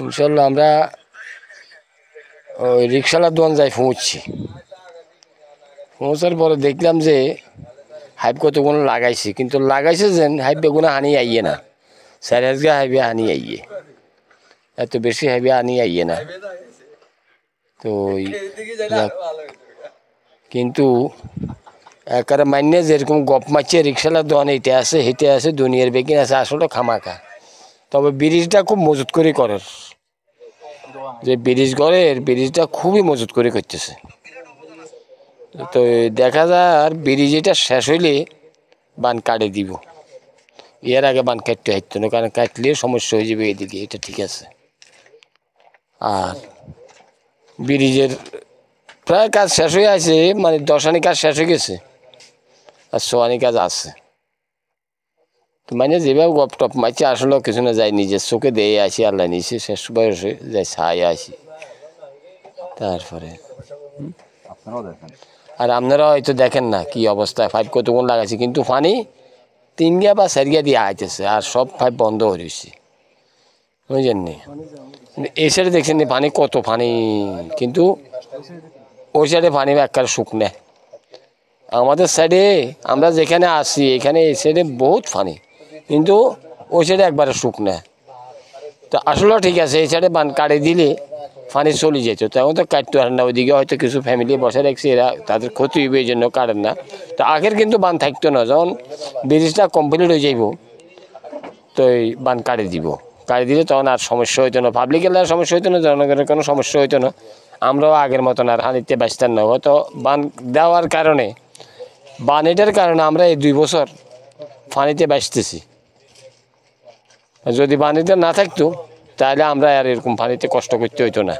ইনশাল্লাহ আমরা ওই রিক্সাওয়ালার দোকান যাই পৌঁছছি। পৌঁছার পরে দেখলাম যে হাইপ কতগুলো লাগাইছে, কিন্তু লাগাইছে যেন হাইপ বেগুনা হানি আইয়ে না, 4,000 হাইবে হানি আইয়ে, এত বেশি হাইবে হানি আইয়ে না। তো কিন্তু একারে মান্য যেরকম গপ মারছে রিক্সাওয়ালার দোকান এটা আছে হেঁটে আছে দুনিয়ার বেগিন আছে, আসলে খামাখা। তবে ব্রিজটা খুব মজুত করে করে, যে ব্রিজ করে ব্রিজটা খুবই মজুত করে করতেছে। তো দেখা যায় আর ব্রিজ এটা শেষ হইলে বান কাটে দিব, এর আগে বান কাটতে হইতো না, কারণ কাটলে সমস্যা হয়ে যাবে এদিকে, এটা ঠিক আছে। আর ব্রিজের প্রায় কাজ শেষ হয়ে আছে, মানে 10 আনি কাজ শেষ হয়ে গেছে, আর 100 আনি কাজ আছে। তো মানে যেভাবে গপ টপ মারছে আসলেও কিছু না, যায় নিজের চোখে দিয়ে আসি, আল্লাহ নিচে শেষ বয়সে যাই ছাই আসি। তারপরে আর আপনারা হয়তো দেখেন না কি অবস্থা, পাইপ কতক্ষণ লাগাইছে, কিন্তু পানি 3 গিয়া বা 4 গিয়া দিয়ে আইতেছে, আর সব পাইপ বন্ধ হয়ে রয়েছে, বুঝলেন নি? এই সাইডে দেখছেন নি পানি কত পানি, কিন্তু ওই সাইডে পানি একবার শুকনে। আমাদের সাইডে আমরা যেখানে আসি এখানে এই সাইডে বহুত পানি, কিন্তু ওই সাইডে একবারে শুকনে। তো আসলেও ঠিক আছে, এই সাইডে বান কাটে দিলে পানি চলে যেত, তখন তো কাটতে পারেন না। ওইদিকে হয়তো কিছু ফ্যামিলি বসে রাখছে, এরা তাদের ক্ষতি হইবে এই জন্য কাটেন না। তো আগের কিন্তু বান থাকতো না, যখন ব্রিজটা কমপ্লিট হয়ে যাইব তো এই বান কাটে দিব, কাটে দিলে তখন আর সমস্যা হইতো না, পাবলিকের সমস্যা হইতো না, জনগণের কোনো সমস্যা হইতো না। আমরাও আগের মতন আর হানিতে বাঁচতাম না। হয়তো বান দেওয়ার কারণে, বান এটার কারণে আমরা এই 2 বছর পানিতে বাঁচতেছি। যদি পানিতে না থাকতো তাহলে আমরা আর এরকম পানিতে কষ্ট করতে হইতো না।